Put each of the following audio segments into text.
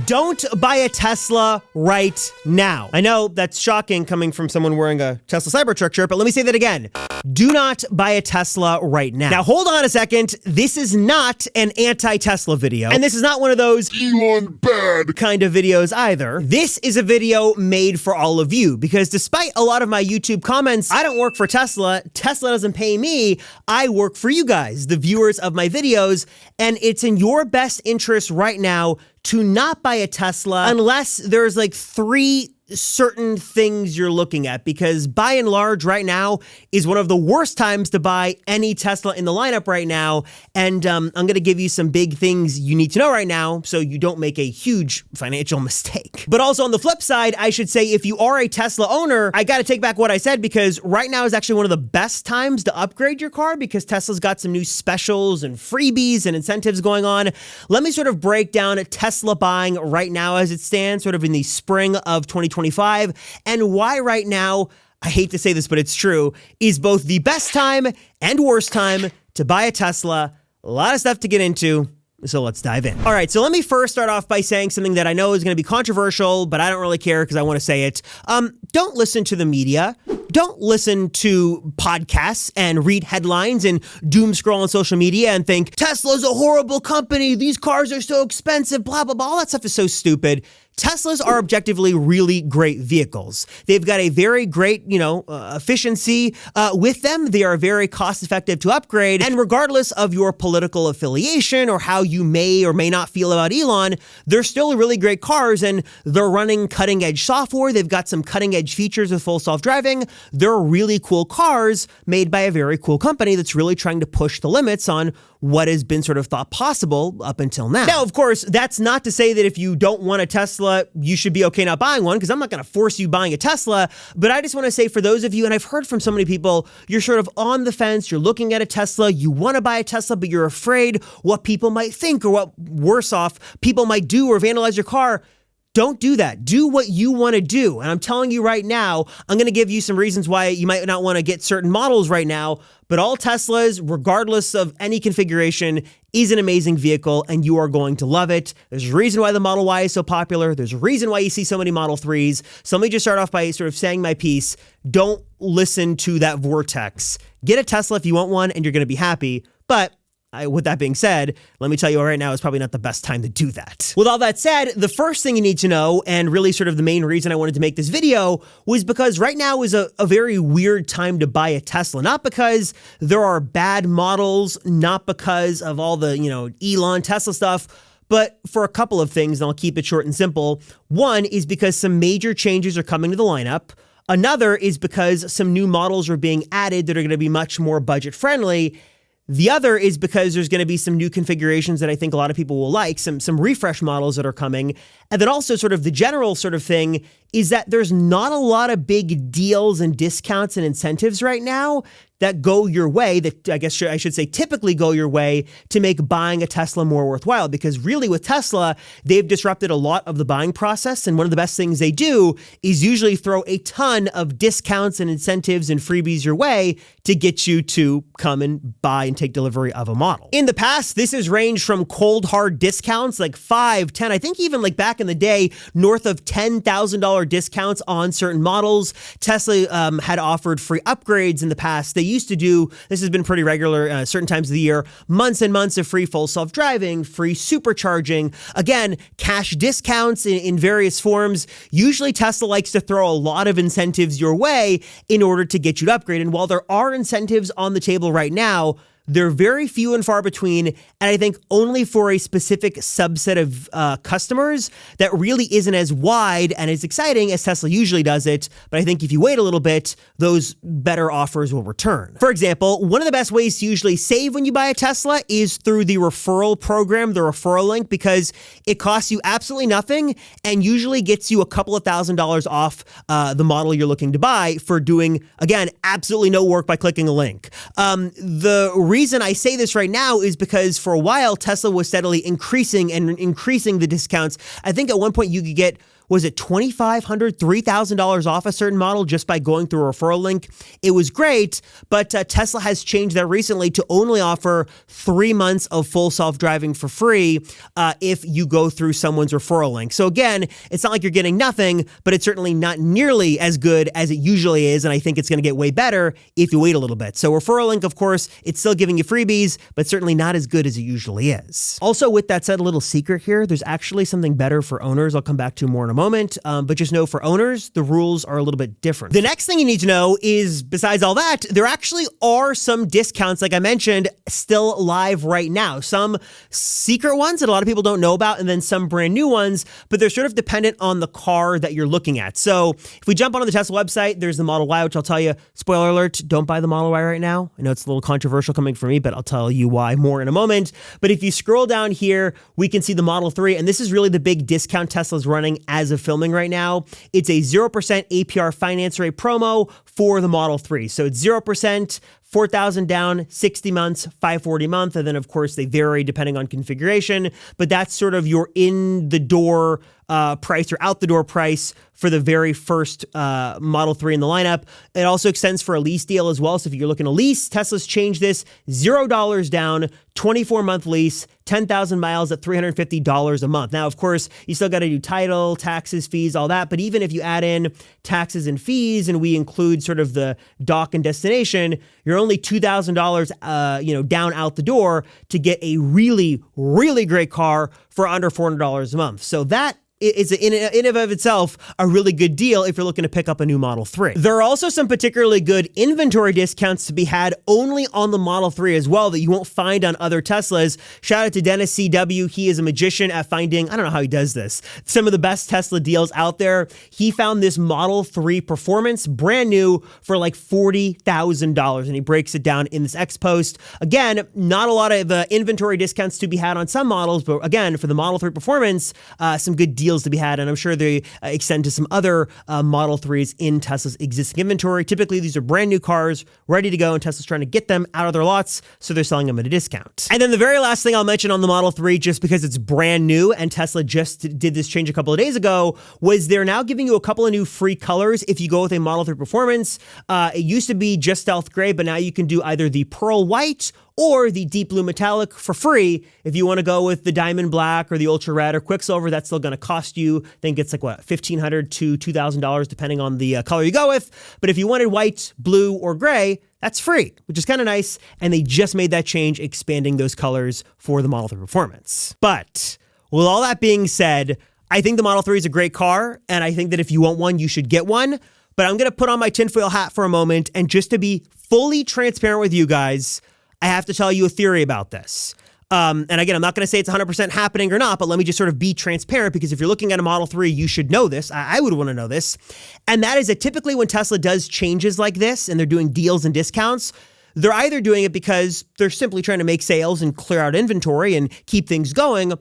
Don't buy a Tesla right now. I know that's shocking coming from someone wearing a Tesla Cybertruck shirt, but let me say that again. Do not buy a Tesla right now. Now, hold on a second. This is not an anti-Tesla video, and this is not one of those Elon bad kind of videos either. This is a video made for all of you, because despite a lot of my YouTube comments, I don't work for Tesla, Tesla doesn't pay me, I work for you guys, the viewers of my videos, and it's in your best interest right now to not buy a Tesla unless there's like 3 certain things you're looking at, because by and large right now is one of the worst times to buy any Tesla in the lineup right now. And I'm going to give you some big things you need to know right now so you don't make a huge financial mistake. But also on the flip side, I should say, if you are a Tesla owner, I got to take back what I said, because right now is actually one of the best times to upgrade your car, because Tesla's got some new specials and freebies and incentives going on. Let me sort of break down Tesla buying right now as it stands, sort of in the spring of 2025, and why right now, I hate to say this, but it's true, is both the best time and worst time to buy a Tesla. A lot of stuff to get into, so let's dive in. All right, so let me first start off by saying something that I know is going to be controversial, but I don't really care because I want to say it. Don't listen to the media. Don't listen to podcasts and read headlines and doom scroll on social media and think, Tesla's a horrible company, these cars are so expensive, blah, blah, blah. All that stuff is so stupid. Teslas are objectively really great vehicles. They've got a very great, efficiency with them. They are very cost effective to upgrade. And regardless of your political affiliation or how you may or may not feel about Elon, they're still really great cars, and they're running cutting edge software. They've got some cutting edge features with full self-driving. They're really cool cars made by a very cool company that's really trying to push the limits on what has been sort of thought possible up until now. Now, of course, that's not to say that if you don't want a Tesla, you should be okay not buying one, because I'm not going to force you buying a Tesla. But I just want to say, for those of you, and I've heard from so many people, you're sort of on the fence, you're looking at a Tesla, you want to buy a Tesla, but you're afraid what people might think or what, worse off, people might do or vandalize your car. Don't do that. Do what you want to do. And I'm telling you right now, I'm going to give you some reasons why you might not want to get certain models right now, but all Teslas, regardless of any configuration, is an amazing vehicle, and you are going to love it. There's a reason why the Model Y is so popular. There's a reason why you see so many Model 3s. So let me just start off by sort of saying my piece. Don't listen to that vortex. Get a Tesla if you want one, and you're going to be happy. But with that being said, let me tell you right now, it's probably not the best time to do that. With all that said, the first thing you need to know, and really sort of the main reason I wanted to make this video, was because right now is a very weird time to buy a Tesla. Not because there are bad models, not because of all the, Elon Tesla stuff, but for a couple of things, and I'll keep it short and simple. One is because some major changes are coming to the lineup. Another is because some new models are being added that are going to be much more budget friendly. The other is because there's going to be some new configurations that I think a lot of people will like, some refresh models that are coming. And then also sort of the general sort of thing is that there's not a lot of big deals and discounts and incentives right now that go your way, that I guess I should say typically go your way, to make buying a Tesla more worthwhile. Because really with Tesla, they've disrupted a lot of the buying process. And one of the best things they do is usually throw a ton of discounts and incentives and freebies your way to get you to come and buy and take delivery of a model. In the past, this has ranged from cold hard discounts like 5, 10, I think even like back in the day, north of $10,000 discounts on certain models. Tesla had offered free upgrades in the past. They used to do, this has been pretty regular certain times of the year, months and months of free full self-driving, free supercharging, again, cash discounts in various forms. Usually Tesla likes to throw a lot of incentives your way in order to get you to upgrade. And while there are incentives on the table right now, they're very few and far between, and I think only for a specific subset of customers that really isn't as wide and as exciting as Tesla usually does it. But I think if you wait a little bit, those better offers will return. For example, one of the best ways to usually save when you buy a Tesla is through the referral program, the referral link, because it costs you absolutely nothing and usually gets you a couple of $1,000s off the model you're looking to buy for doing, again, absolutely no work by clicking a link. The reason I say this right now is because for a while, Tesla was steadily increasing the discounts. I think at one point you could get was it $2,500, $3,000 off a certain model just by going through a referral link. It was great, but Tesla has changed that recently to only offer 3 months of full self-driving for free if you go through someone's referral link. So again, it's not like you're getting nothing, but it's certainly not nearly as good as it usually is, and I think it's going to get way better if you wait a little bit. So referral link, of course, it's still giving you freebies, but certainly not as good as it usually is. Also, with that said, a little secret here, there's actually something better for owners I'll come back to more in a moment, but just know for owners, the rules are a little bit different. The next thing you need to know is, besides all that, there actually are some discounts, like I mentioned, still live right now. Some secret ones that a lot of people don't know about, and then some brand new ones, but they're sort of dependent on the car that you're looking at. So if we jump onto the Tesla website, there's the Model Y, which I'll tell you, spoiler alert, don't buy the Model Y right now. I know it's a little controversial coming from me, but I'll tell you why more in a moment. But if you scroll down here, we can see the Model 3, and this is really the big discount Tesla's running as of filming right now. It's a 0% APR finance rate promo for the Model 3. So it's 0%, $4,000 down, 60 months, $540 a month. And then, of course, they vary depending on configuration. But that's sort of your in-the-door price or out-the-door price for the very first Model 3 in the lineup. It also extends for a lease deal as well. So if you're looking to lease, Tesla's changed this. $0 down, 24-month lease, 10,000 miles at $350 a month. Now, of course, you still got to do title, taxes, fees, all that. But even if you add in taxes and fees, and we include sort of the dock and destination, you're only $2,000, down out the door to get a really, really great car for under $400 a month. So that is in and of itself a really good deal if you're looking to pick up a new Model 3. There are also some particularly good inventory discounts to be had only on the Model 3 as well that you won't find on other Teslas. Shout out to Dennis CW. He is a magician at finding, I don't know how he does this, some of the best Tesla deals out there. He found this Model 3 Performance brand new for like $40,000, and he breaks it down in this X post. Again, not a lot of inventory discounts to be had on some models, but again, for the Model 3 Performance, some good deals to be had, and I'm sure they extend to some other Model 3s in Tesla's existing inventory. Typically, these are brand new cars, ready to go, and Tesla's trying to get them out of their lots, so they're selling them at a discount. And then the very last thing I'll mention on the Model 3, just because it's brand new, and Tesla just did this change a couple of days ago, was they're now giving you a couple of new free colors if you go with a Model 3 Performance. It used to be just stealth gray, but now you can do either the pearl white or the deep blue metallic for free. If you want to go with the diamond black or the ultra red or quicksilver, that's still going to cost you, I think it's like what, $1,500 to $2,000 depending on the color you go with. But if you wanted white, blue, or gray, that's free, which is kind of nice. And they just made that change, expanding those colors for the Model 3 Performance. But with all that being said, I think the Model 3 is a great car, and I think that if you want one, you should get one. But I'm going to put on my tinfoil hat for a moment, and just to be fully transparent with you guys, I have to tell you a theory about this. And again, I'm not going to say it's 100% happening or not, but let me just sort of be transparent, because if you're looking at a Model 3, you should know this. I would want to know this. And that is that typically when Tesla does changes like this and they're doing deals and discounts, they're either doing it because they're simply trying to make sales and clear out inventory and keep things going,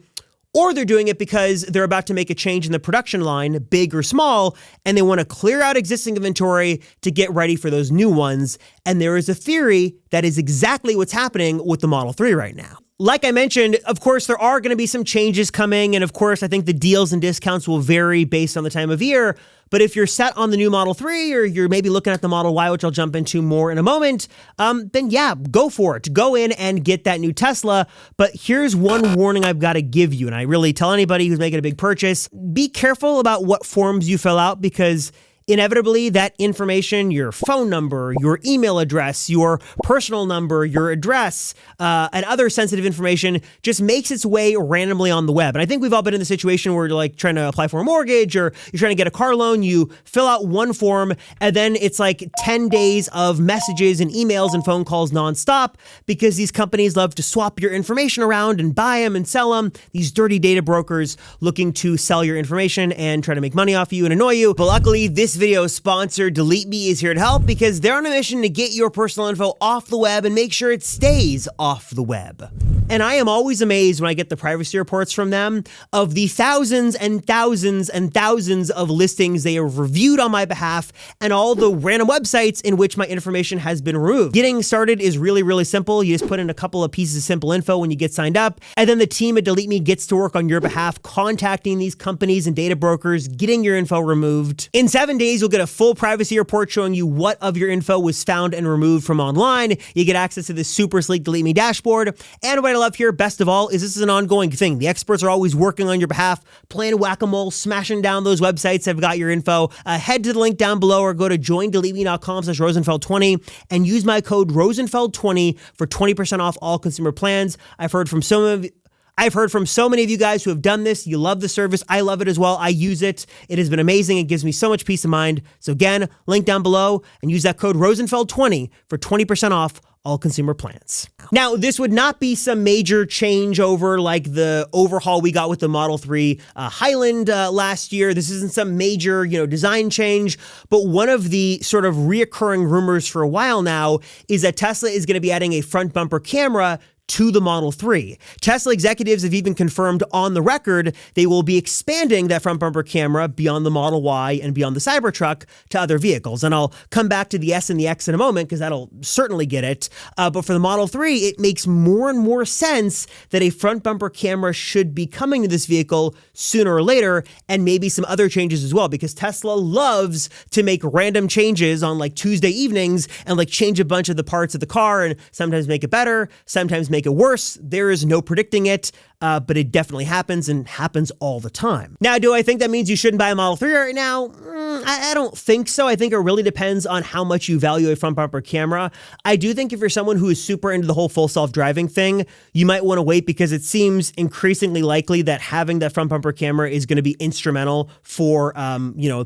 or they're doing it because they're about to make a change in the production line, big or small, and they want to clear out existing inventory to get ready for those new ones. And there is a theory that is exactly what's happening with the Model 3 right now. Like I mentioned, of course, there are going to be some changes coming. And of course, I think the deals and discounts will vary based on the time of year. But if you're set on the new Model 3, or you're maybe looking at the Model Y, which I'll jump into more in a moment, then yeah, go for it. Go in and get that new Tesla. But here's one warning I've got to give you. And I really tell anybody who's making a big purchase, be careful about what forms you fill out, because inevitably that information, your phone number, your email address, your personal number, your address, and other sensitive information just makes its way randomly on the web. And I think we've all been in the situation where you're like trying to apply for a mortgage, or you're trying to get a car loan, you fill out one form, and then it's like 10 days of messages and emails and phone calls nonstop, because these companies love to swap your information around and buy them and sell them. These dirty data brokers looking to sell your information and try to make money off you and annoy you. But luckily, this video's sponsor, Delete Me, is here to help because they're on a mission to get your personal info off the web and make sure it stays off the web. And I am always amazed when I get the privacy reports from them of the thousands and thousands and thousands of listings they have reviewed on my behalf and all the random websites in which my information has been removed. Getting started is really, really simple. You just put in a couple of pieces of simple info when you get signed up, and then the team at Delete Me gets to work on your behalf, contacting these companies and data brokers, getting your info removed. In 7 days, you'll get a full privacy report showing you what of your info was found and removed from online. You get access to this super sleek Delete Me dashboard. And what I love here, best of all, is this is an ongoing thing. The experts are always working on your behalf, playing whack-a-mole, smashing down those websites that have got your info. Head to the link down below or go to joindeleteme.com/Rosenfeld20 and use my code Rosenfeld20 for 20% off all consumer plans. I've heard from so many of you guys who have done this. You love the service. I love it as well. I use it. It has been amazing. It gives me so much peace of mind. So again, link down below and use that code Rosenfeld20 for 20% off all consumer plans. Now, this would not be some major changeover like the overhaul we got with the Model 3 Highland last year. This isn't some major, design change, but one of the sort of reoccurring rumors for a while now is that Tesla is going to be adding a front bumper camera to the Model 3. Tesla executives have even confirmed on the record they will be expanding that front bumper camera beyond the Model Y and beyond the Cybertruck to other vehicles. And I'll come back to the S and the X in a moment because that'll certainly get it. But for the Model 3, it makes more and more sense that a front bumper camera should be coming to this vehicle sooner or later, and maybe some other changes as well, because Tesla loves to make random changes on like Tuesday evenings and like change a bunch of the parts of the car and sometimes make it better, sometimes make it worse. There is no predicting it, but it definitely happens and happens all the time. Now, do I think that means you shouldn't buy a Model 3 right now? I don't think so. I think it really depends on how much you value a front bumper camera. I do think if you're someone who is super into the whole full self-driving thing, you might want to wait because it seems increasingly likely that having that front bumper camera is going to be instrumental for,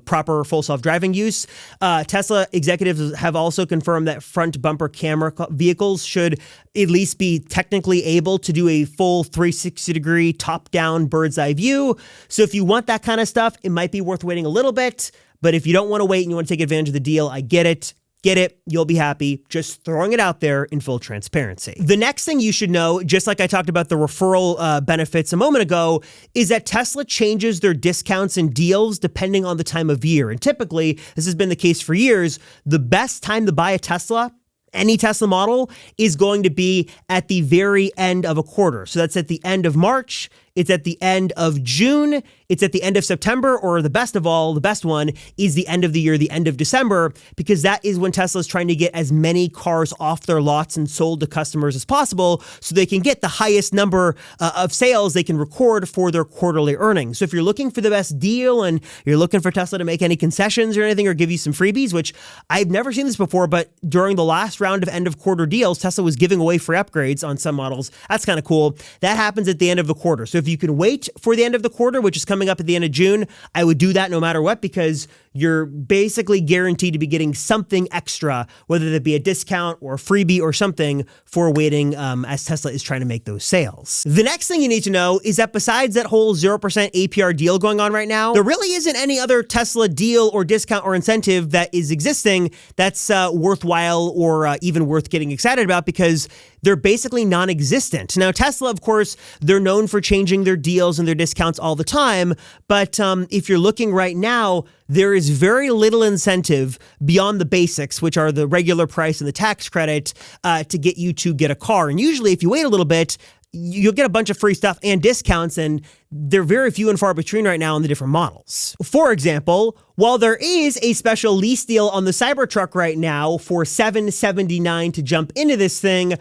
proper full self-driving use. Tesla executives have also confirmed that front bumper camera vehicles should at least be technically able to do a full 360-degree top-down bird's eye view. So if you want that kind of stuff, it might be worth waiting a little bit. But if you don't want to wait and you want to take advantage of the deal, I get it. Get it. You'll be happy. Just throwing it out there in full transparency. The next thing you should know, just like I talked about the referral benefits a moment ago, is that Tesla changes their discounts and deals depending on the time of year. And typically, this has been the case for years, the best time to buy a Tesla, any Tesla model, is going to be at the very end of a quarter. So that's at the end of March. It's at the end of June. It's at the end of September, or the best of all, the best one is the end of the year, the end of December, because that is when Tesla is trying to get as many cars off their lots and sold to customers as possible so they can get the highest number of sales they can record for their quarterly earnings. So if you're looking for the best deal and you're looking for Tesla to make any concessions or anything or give you some freebies, which I've never seen this before, but during the last round of end of quarter deals, Tesla was giving away free upgrades on some models. That's kind of cool. That happens at the end of the quarter. So if you can wait for the end of the quarter, which is coming up at the end of June, I would do that no matter what, because you're basically guaranteed to be getting something extra, whether that be a discount or a freebie or something for waiting as Tesla is trying to make those sales. The next thing you need to know is that besides that whole 0% APR deal going on right now, there really isn't any other Tesla deal or discount or incentive that is existing that's worthwhile or even worth getting excited about, because they're basically non-existent. Now, Tesla, of course, they're known for changing their deals and their discounts all the time, but if you're looking right now, there is very little incentive beyond the basics, which are the regular price and the tax credit, to get you to get a car. And usually, if you wait a little bit, you'll get a bunch of free stuff and discounts, and they're very few and far between right now on the different models. For example, while there is a special lease deal on the Cybertruck right now for $779 to jump into this thing,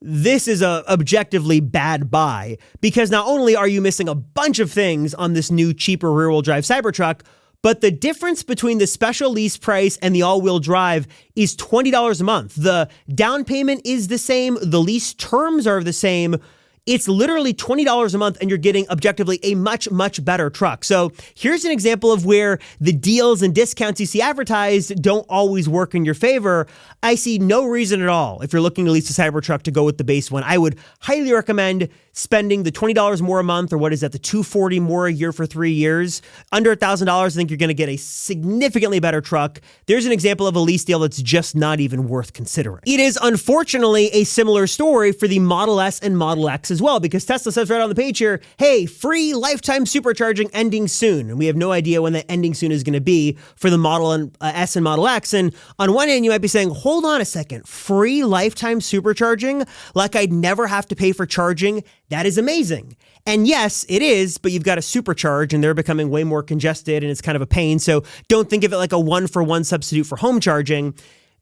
this is a objectively bad buy, because not only are you missing a bunch of things on this new cheaper rear-wheel drive Cybertruck, but the difference between the special lease price and the all-wheel drive is $20 a month. The down payment is the same. The lease terms are the same. It's literally $20 a month, and you're getting objectively a much, much better truck. So here's an example of where the deals and discounts you see advertised don't always work in your favor. I see no reason at all, if you're looking to lease a Cybertruck, to go with the base one. I would highly recommend spending the $20 more a month, or what is that, the $240 more a year for 3 years, under $1,000, I think you're going to get a significantly better truck. There's an example of a lease deal that's just not even worth considering. It is unfortunately a similar story for the Model S and Model X as well, because Tesla says right on the page here, hey, free lifetime supercharging ending soon. And we have no idea when that ending soon is going to be for the Model S and Model X. And on one hand, you might be saying, hold on a second, free lifetime supercharging? Like I'd never have to pay for charging? That is amazing. And yes, it is, but you've got to supercharge and they're becoming way more congested and it's kind of a pain. So don't think of it like a one-for-one substitute for home charging.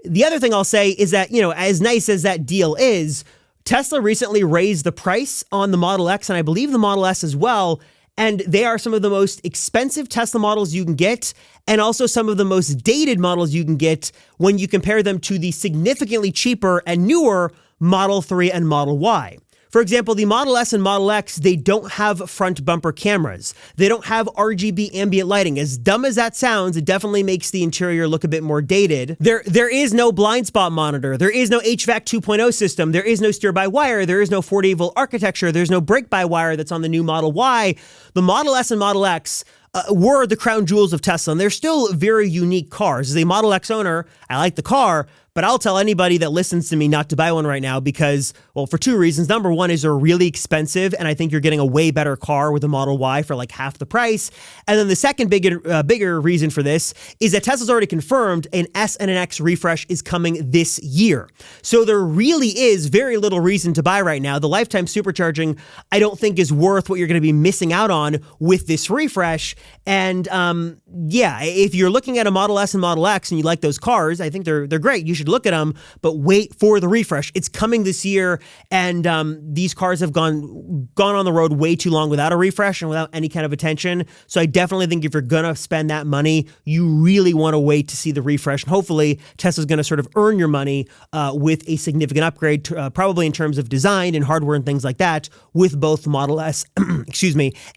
The other thing I'll say is that, as nice as that deal is, Tesla recently raised the price on the Model X and I believe the Model S as well. And they are some of the most expensive Tesla models you can get, and also some of the most dated models you can get when you compare them to the significantly cheaper and newer Model 3 and Model Y. For example, the Model S and Model X, they don't have front bumper cameras. They don't have RGB ambient lighting. As dumb as that sounds, it definitely makes the interior look a bit more dated. There is no blind spot monitor. There is no HVAC 2.0 system. There is no steer-by-wire. There is no 48-volt architecture. There's no brake-by-wire that's on the new Model Y. The Model S and Model X were the crown jewels of Tesla, and they're still very unique cars. As a Model X owner, I like the car, but I'll tell anybody that listens to me not to buy one right now because, well, for two reasons. Number one is they're really expensive, and I think you're getting a way better car with a Model Y for like half the price. And then the second bigger reason for this is that Tesla's already confirmed an S and an X refresh is coming this year. So there really is very little reason to buy right now. The lifetime supercharging, I don't think is worth what you're going to be missing out on with this refresh. And if you're looking at a Model S and Model X and you like those cars, I think they're great. You should look at them, but wait for the refresh. It's coming this year, and these cars have gone on the road way too long without a refresh and without any kind of attention. So I definitely think if you're going to spend that money, you really want to wait to see the refresh. And hopefully Tesla's going to sort of earn your money with a significant upgrade, probably in terms of design and hardware and things like that, with both Model S,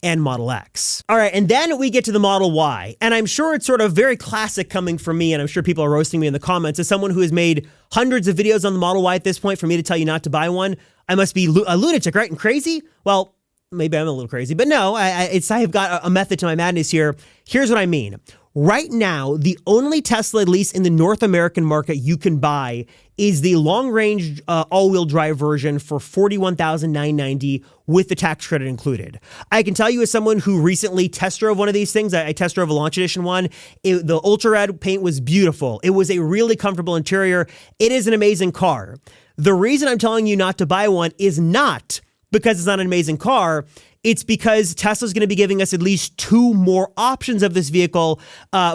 and Model X. All right, and then we get to the Model Y. And I'm sure it's sort of very classic coming from me, and I'm sure people are roasting me in the comments, as someone who has made hundreds of videos on the Model Y at this point. For me to tell you not to buy one, I must be a lunatic, right? And crazy? Well, maybe I'm a little crazy, but no, I've got a method to my madness here. Here's what I mean. Right now, the only Tesla, at least in the North American market, you can buy is the long-range all-wheel drive version for $41,990 with the tax credit included. I can tell you, as someone who recently test drove one of these things, I test drove a Launch Edition one, the Ultra Red paint was beautiful. It was a really comfortable interior. It is an amazing car. The reason I'm telling you not to buy one is not because it's not an amazing car. It's because Tesla's going to be giving us at least 2 more options of this vehicle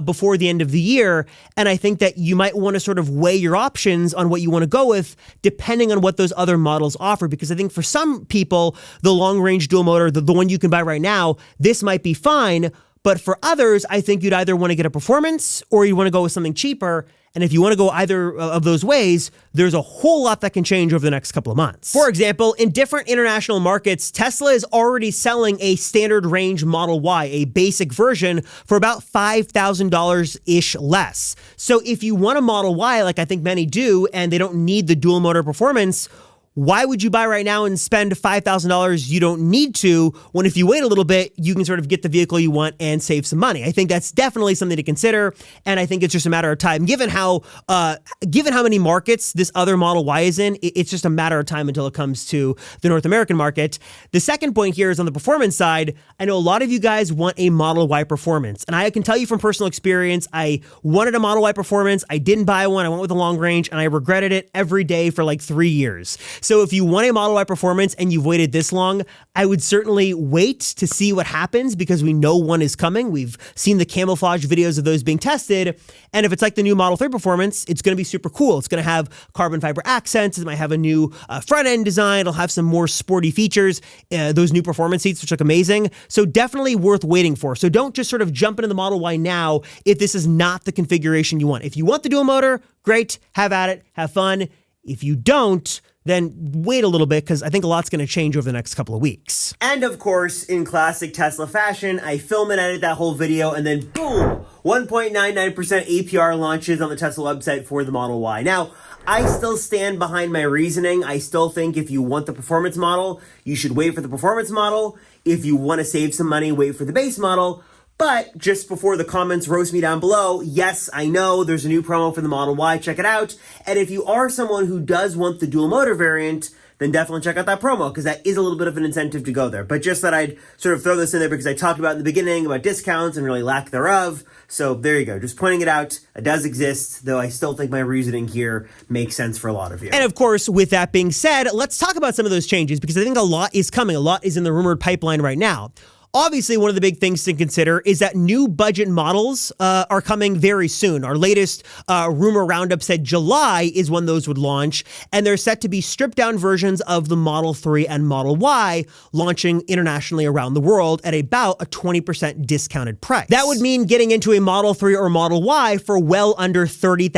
before the end of the year. And I think that you might want to sort of weigh your options on what you want to go with, depending on what those other models offer. Because I think for some people, the long-range dual motor, the one you can buy right now, this might be fine. But for others, I think you'd either want to get a performance or you want to go with something cheaper. And if you want to go either of those ways, there's a whole lot that can change over the next couple of months. For example, in different international markets, Tesla is already selling a standard range Model Y, a basic version, for about $5,000-ish less. So if you want a Model Y, like I think many do, and they don't need the dual motor performance, why would you buy right now and spend $5,000 you don't need to, when if you wait a little bit, you can sort of get the vehicle you want and save some money? I think that's definitely something to consider, and I think it's just a matter of time. Given how many markets this other Model Y is in, it's just a matter of time until it comes to the North American market. The second point here is on the performance side. I know a lot of you guys want a Model Y Performance, and I can tell you from personal experience, I wanted a Model Y Performance. I didn't buy one. I went with a long range, and I regretted it every day for like 3 years. So if you want a Model Y Performance and you've waited this long, I would certainly wait to see what happens, because we know one is coming. We've seen the camouflage videos of those being tested. And if it's like the new Model 3 Performance, it's going to be super cool. It's going to have carbon fiber accents. It might have a new front end design. It'll have some more sporty features, those new performance seats, which look amazing. So definitely worth waiting for. So don't just sort of jump into the Model Y now if this is not the configuration you want. If you want the dual motor, great, have at it, have fun. If you don't, then wait a little bit, because I think a lot's going to change over the next couple of weeks. And of course, in classic Tesla fashion, I film and edit that whole video, and then boom, 1.99% APR launches on the Tesla website for the Model Y. Now, I still stand behind my reasoning. I still think if you want the performance model, you should wait for the performance model. If you want to save some money, wait for the base model. But just before the comments roast me down below, yes, I know there's a new promo for the Model Y. Check it out. And if you are someone who does want the dual motor variant, then definitely check out that promo, because that is a little bit of an incentive to go there. But just that I'd sort of throw this in there because I talked about in the beginning about discounts and really lack thereof. So there you go. Just pointing it out. It does exist, though I still think my reasoning here makes sense for a lot of you. And of course, with that being said, let's talk about some of those changes, because I think a lot is coming. A lot is in the rumored pipeline right now. Obviously, one of the big things to consider is that new budget models are coming very soon. Our latest rumor roundup said July is when those would launch, and they're set to be stripped-down versions of the Model 3 and Model Y, launching internationally around the world at about a 20% discounted price. That would mean getting into a Model 3 or Model Y for well under $30,000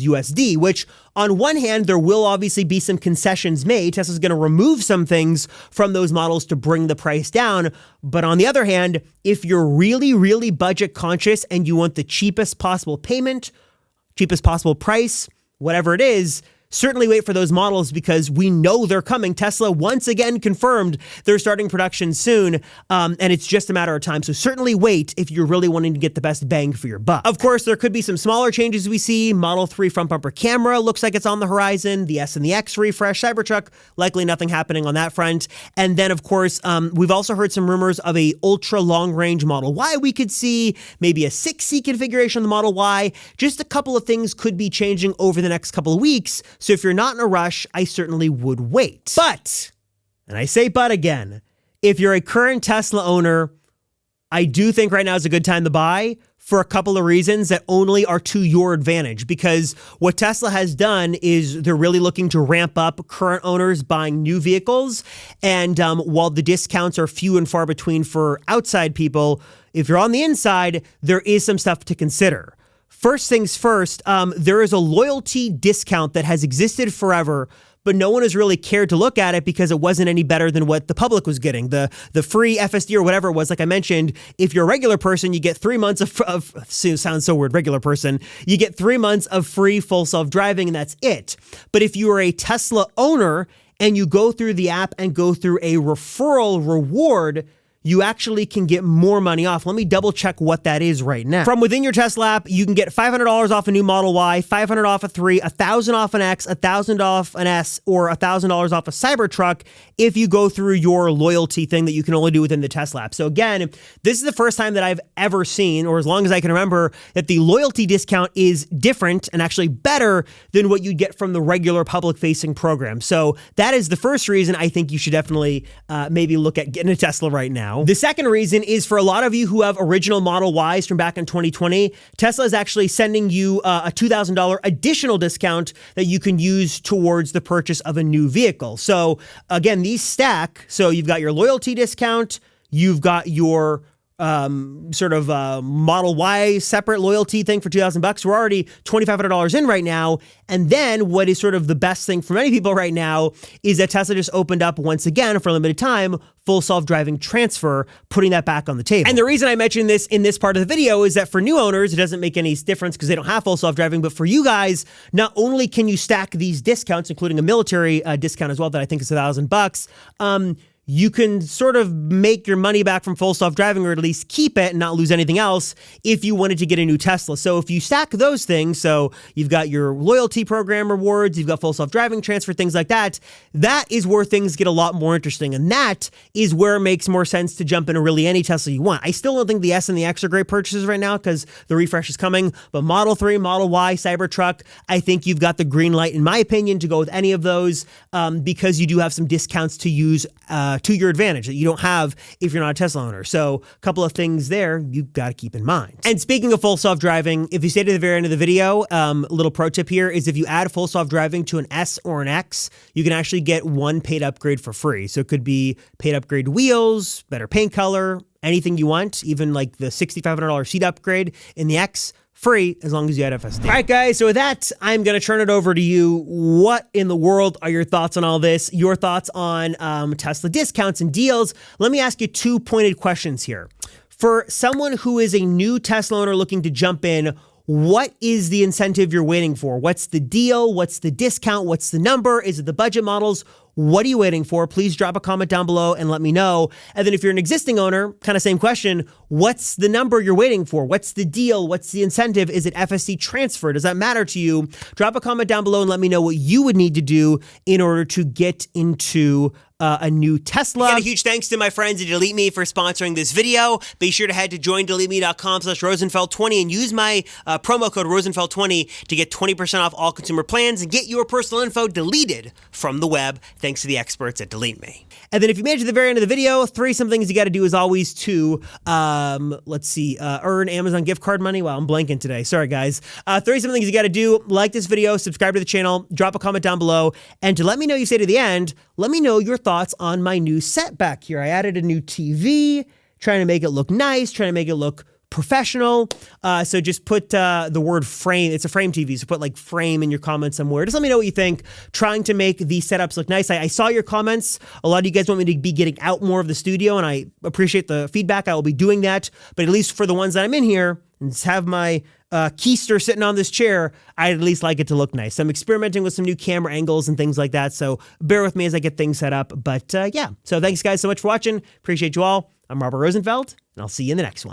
USD, which on one hand, there will obviously be some concessions made. Tesla's going to remove some things from those models to bring the price down. But on the other hand, if you're really, really budget conscious and you want the cheapest possible payment, cheapest possible price, whatever it is, certainly wait for those models, because we know they're coming. Tesla once again confirmed they're starting production soon, and it's just a matter of time. So certainly wait if you're really wanting to get the best bang for your buck. Of course, there could be some smaller changes we see. Model 3 front bumper camera looks like it's on the horizon. The S and the X refresh. Cybertruck, likely nothing happening on that front. And then, of course, we've also heard some rumors of a ultra long range Model Y we could see, maybe a 6-seat configuration of the Model Y. Just a couple of things could be changing over the next couple of weeks. So if you're not in a rush, I certainly would wait. But, and I say but again, if you're a current Tesla owner, I do think right now is a good time to buy for a couple of reasons that only are to your advantage. Because what Tesla has done is they're really looking to ramp up current owners buying new vehicles. And while the discounts are few and far between for outside people, if you're on the inside, there is some stuff to consider. First things first, there is a loyalty discount that has existed forever, but no one has really cared to look at it because it wasn't any better than what the public was getting. The free FSD or whatever it was, like I mentioned, if you're a regular person, you get 3 months of sounds so weird, regular person, you get 3 months of free full self-driving, and that's it. But if you are a Tesla owner and you go through the app and go through a referral reward, you actually can get more money off. Let me double check what that is right now. From within your Tesla app, you can get $500 off a new Model Y, $500 off a 3, $1,000 off an X, $1,000 off an S, or $1,000 off a Cybertruck if you go through your loyalty thing that you can only do within the Tesla app. So again, this is the first time that I've ever seen, or as long as I can remember, that the loyalty discount is different and actually better than what you get from the regular public-facing program. So that is the first reason I think you should definitely maybe look at getting a Tesla right now. The second reason is for a lot of you who have original Model Ys from back in 2020, Tesla is actually sending you a $2,000 additional discount that you can use towards the purchase of a new vehicle. So again, these stack. So you've got your loyalty discount, you've got your Model Y separate loyalty thing for $2,000. We're already $2,500 in right now. And then what is sort of the best thing for many people right now is that Tesla just opened up once again for a limited time, full self-driving transfer, putting that back on the table. And the reason I mentioned this in this part of the video is that for new owners, it doesn't make any difference because they don't have full self-driving. But for you guys, not only can you stack these discounts, including a military discount as well, that I think is $1,000, you can sort of make your money back from full self-driving, or at least keep it and not lose anything else if you wanted to get a new Tesla. So if you stack those things, so you've got your loyalty program rewards, you've got full self-driving transfer, things like that, that is where things get a lot more interesting. And that is where it makes more sense to jump into really any Tesla you want. I still don't think the S and the X are great purchases right now because the refresh is coming, but Model 3, Model Y, Cybertruck, I think you've got the green light, in my opinion, to go with any of those because you do have some discounts to use to your advantage that you don't have if you're not a Tesla owner. So a couple of things there you've got to keep in mind. And speaking of full self-driving, if you stay to the very end of the video, a little pro tip here is if you add full self-driving to an S or an X, you can actually get one paid upgrade for free. So it could be paid upgrade wheels, better paint color, anything you want, even like the $6,500 seat upgrade in the X, free as long as you had FSD. All right, guys, so with that, I'm going to turn it over to you. What in the world are your thoughts on all this? Your thoughts on Tesla discounts and deals? Let me ask you two pointed questions here. For someone who is a new Tesla owner looking to jump in, what is the incentive you're waiting for? What's the deal? What's the discount? What's the number? Is it the budget models? What are you waiting for? Please drop a comment down below and let me know. And then if you're an existing owner, kind of same question, what's the number you're waiting for? What's the deal? What's the incentive? Is it FSC transfer? Does that matter to you? Drop a comment down below and let me know what you would need to do in order to get into a new Tesla. Again, a huge thanks to my friends at Delete Me for sponsoring this video. Be sure to head to joindeleteme.com/Rosenfeld20 and use my promo code Rosenfeld20 to get 20% off all consumer plans and get your personal info deleted from the web, thanks to the experts at Delete Me. And then if you made it to the very end of the video, some things you got to do as always to, earn Amazon gift card money. Wow, I'm blanking today. Sorry, guys. Some things you got to do. Like this video, subscribe to the channel, drop a comment down below, and to let me know you stay to the end, let me know your thoughts on my new set back here. I added a new TV, trying to make it look nice, trying to make it look professional. So just put the word frame. It's a frame TV, so put like frame in your comments somewhere. Just let me know what you think. Trying to make these setups look nice. I saw your comments. A lot of you guys want me to be getting out more of the studio, and I appreciate the feedback. I will be doing that. But at least for the ones that I'm in here, and just have my keister sitting on this chair, I'd at least like it to look nice. I'm experimenting with some new camera angles and things like that, so bear with me as I get things set up. But yeah, so thanks guys so much for watching. Appreciate you all. I'm Robert Rosenfeld, and I'll see you in the next one.